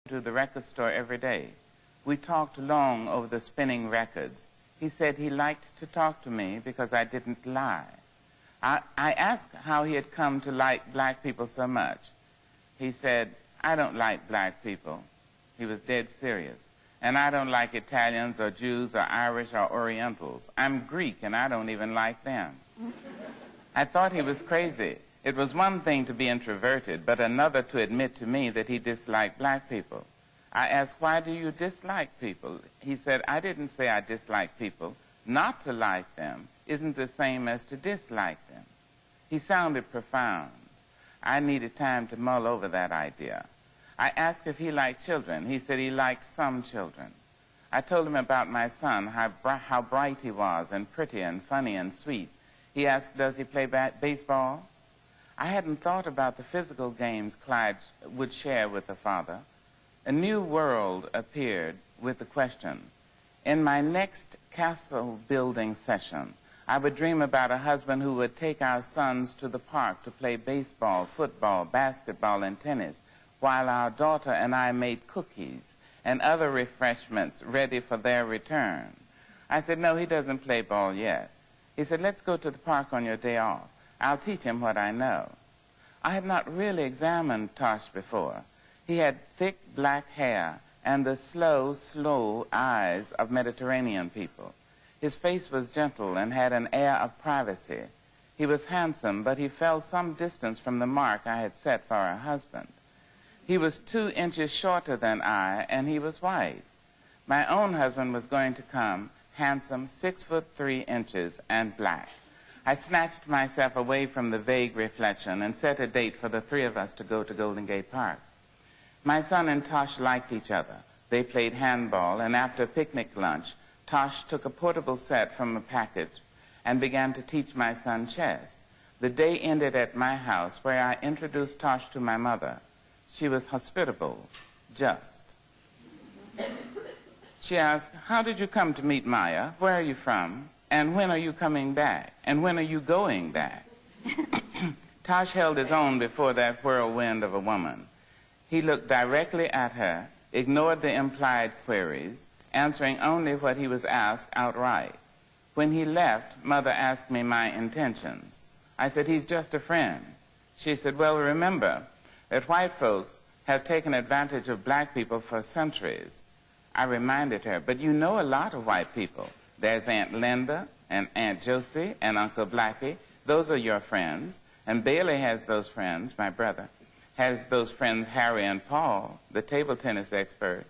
to the record store every day. We talked long over the spinning records. He said he liked to talk to me because I didn't lie. I asked how he had come to like black people so much. He said, I don't like black people. He was dead serious. And I don't like Italians or Jews or Irish or Orientals. I'm Greek and I don't even like them. I thought he was crazy. It was one thing to be introverted, but another to admit to me that he disliked black people. I asked, why do you dislike people? He said, I didn't say I dislike people. Not to like them isn't the same as to dislike them. He sounded profound. I needed time to mull over that idea. I asked if he liked children. He said he liked some children. I told him about my son, how bright he was and pretty and funny and sweet. He asked, does he play baseball? I hadn't thought about the physical games Clyde would share with the father. A new world appeared with the question. In my next castle building session, I would dream about a husband who would take our sons to the park to play baseball, football, basketball, and tennis, while our daughter and I made cookies and other refreshments ready for their return. I said, no, he doesn't play ball yet. He said, let's go to the park on your day off. I'll teach him what I know. I had not really examined Tosh before. He had thick black hair and the slow eyes of Mediterranean people. His face was gentle and had an air of privacy. He was handsome, but he fell some distance from the mark I had set for a husband. He was 2 inches shorter than I, and he was white. My own husband was going to come, handsome, 6'3" and black. I snatched myself away from the vague reflection and set a date for the 3 of us to go to Golden Gate Park. My son and Tosh liked each other. They played handball, and after picnic lunch, Tosh took a portable set from a package and began to teach my son chess. The day ended at my house, where I introduced Tosh to my mother. She was hospitable, just. She asked, how did you come to meet Maya? Where are you from? And when are you coming back? And when are you going back? Tosh held his own before that whirlwind of a woman. He looked directly at her, ignored the implied queries, answering only what he was asked outright. When he left, Mother asked me my intentions. I said, he's just a friend. She said, well, remember that white folks have taken advantage of black people for centuries. I reminded her, but you know a lot of white people. There's Aunt Linda and Aunt Josie and Uncle Blackie. Those are your friends. And Bailey has those friends, my brother, has those friends Harry and Paul, the table tennis expert.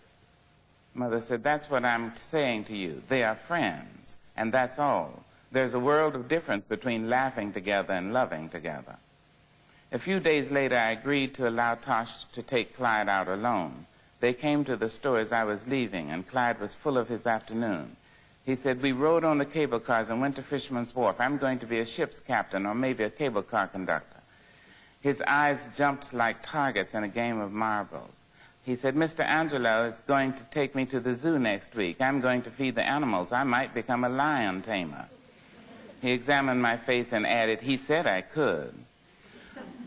Mother said, that's what I'm saying to you. They are friends, and that's all. There's a world of difference between laughing together and loving together. A few days later, I agreed to allow Tosh to take Clyde out alone. They came to the store as I was leaving, and Clyde was full of his afternoon. He said, we rode on the cable cars and went to Fisherman's Wharf. I'm going to be a ship's captain or maybe a cable car conductor. His eyes jumped like targets in a game of marbles. He said, Mr. Angelou is going to take me to the zoo next week. I'm going to feed the animals. I might become a lion tamer. He examined my face and added, he said I could.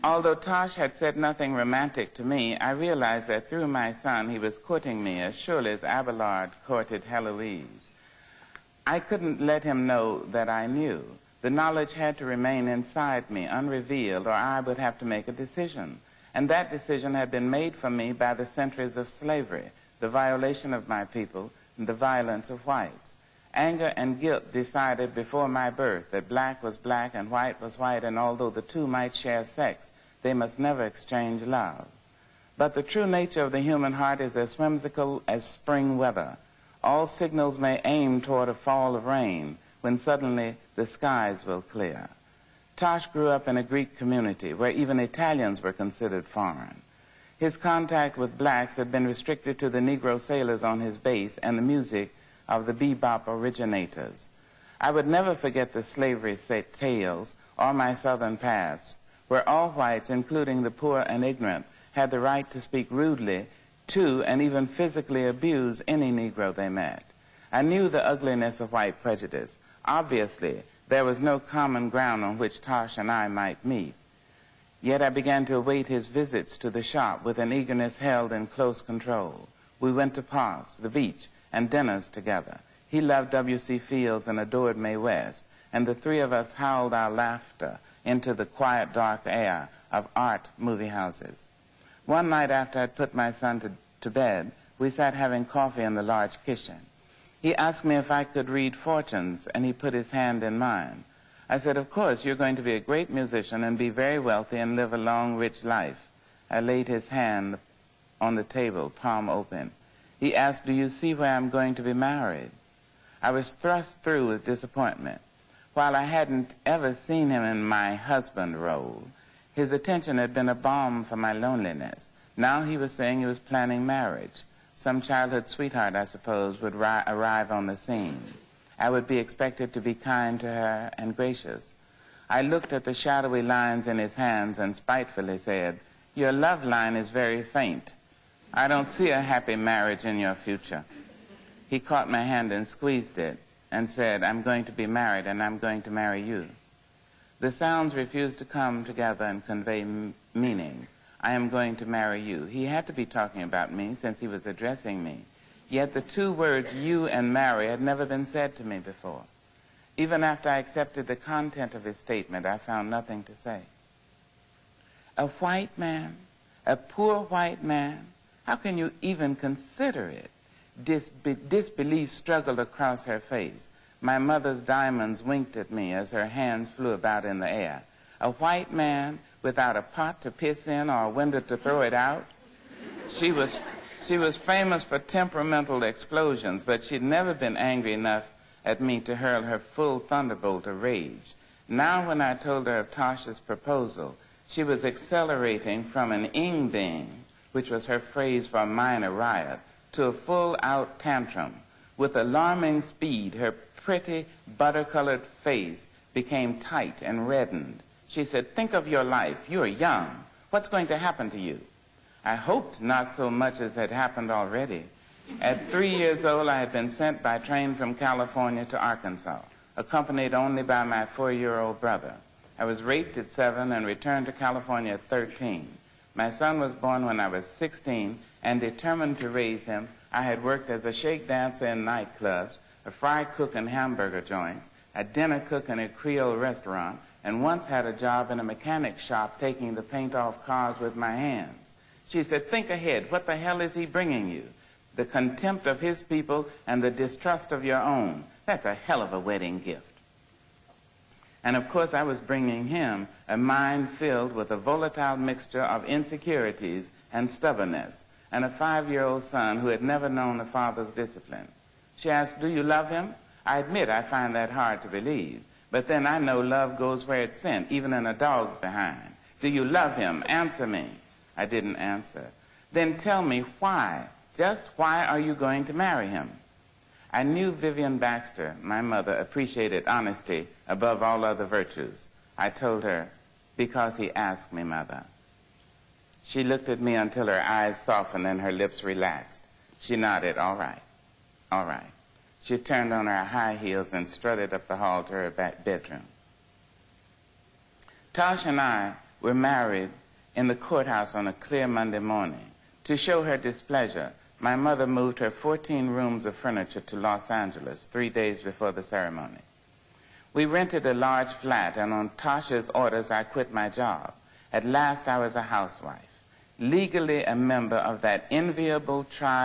Although Tosh had said nothing romantic to me, I realized that through my son he was courting me as surely as Abelard courted Heloise. I couldn't let him know that I knew. The knowledge had to remain inside me, unrevealed, or I would have to make a decision. And that decision had been made for me by the centuries of slavery, the violation of my people, and the violence of whites. Anger and guilt decided before my birth that black was black and white was white, and although the two might share sex, they must never exchange love. But the true nature of the human heart is as whimsical as spring weather. All signals may aim toward a fall of rain when suddenly the skies will clear. Tosh grew up in a Greek community where even Italians were considered foreign. His contact with blacks had been restricted to the Negro sailors on his base and the music of the bebop originators. I would never forget the slavery tales or my southern past, where all whites, including the poor and ignorant, had the right to speak rudely to and even physically abuse any Negro they met. I knew the ugliness of white prejudice. Obviously, there was no common ground on which Tosh and I might meet. Yet I began to await his visits to the shop with an eagerness held in close control. We went to parks, the beach, and dinners together. He loved W.C. Fields and adored Mae West, and the three of us howled our laughter into the quiet, dark air of art movie houses. One night after I'd put my son to bed, we sat having coffee in the large kitchen. He asked me if I could read fortunes, and he put his hand in mine. I said, "Of course, you're going to be a great musician and be very wealthy and live a long, rich life." I laid his hand on the table, palm open. He asked, "Do you see where I'm going to be married?" I was thrust through with disappointment. While I hadn't ever seen him in my husband role, his attention had been a balm for my loneliness. Now he was saying he was planning marriage. Some childhood sweetheart, I suppose, would arrive on the scene. I would be expected to be kind to her and gracious. I looked at the shadowy lines in his hands and spitefully said, "Your love line is very faint. I don't see a happy marriage in your future." He caught my hand and squeezed it and said, "I'm going to be married and I'm going to marry you." The sounds refused to come together and convey meaning. "I am going to marry you." He had to be talking about me since he was addressing me. Yet the two words "you" and "marry" had never been said to me before. Even after I accepted the content of his statement, I found nothing to say. A white man, a poor white man, how can you even consider it? Disbelief struggled across her face. My mother's diamonds winked at me as her hands flew about in the air. A white man without a pot to piss in or a window to throw it out? She was famous for temperamental explosions, but she'd never been angry enough at me to hurl her full thunderbolt of rage. Now when I told her of Tasha's proposal, she was accelerating from an ing-bing, which was her phrase for a minor riot, to a full-out tantrum. With alarming speed, her pretty, butter-colored face became tight and reddened. She said, "Think of your life. You're young. What's going to happen to you?" I hoped not so much as had happened already. At 3 years old, I had been sent by train from California to Arkansas, accompanied only by my 4-year-old brother. I was raped at 7 and returned to California at 13. My son was born when I was 16, and determined to raise him, I had worked as a shake dancer in nightclubs, a fry cook in hamburger joints, a dinner cook in a Creole restaurant, and once had a job in a mechanic shop taking the paint off cars with my hands. She said, "Think ahead. What the hell is he bringing you? The contempt of his people and the distrust of your own. That's a hell of a wedding gift." And of course I was bringing him a mind filled with a volatile mixture of insecurities and stubbornness, and a 5-year-old son who had never known a father's discipline. She asked, "Do you love him?" I admit I find that hard to believe, but then I know love goes where it's sent, even in a dog's behind. "Do you love him? Answer me." I didn't answer. "Then tell me why. Just why are you going to marry him?" I knew Vivian Baxter, my mother, appreciated honesty above all other virtues. I told her, "Because he asked me, Mother." She looked at me until her eyes softened and her lips relaxed. She nodded, "All right, all right." She turned on her high heels and strutted up the hall to her bedroom. Tosh and I were married in the courthouse on a clear Monday morning. To show her displeasure, my mother moved her 14 rooms of furniture to Los Angeles 3 days before the ceremony. We rented a large flat, and on Tasha's orders, I quit my job. At last, I was a housewife, legally a member of that enviable tribe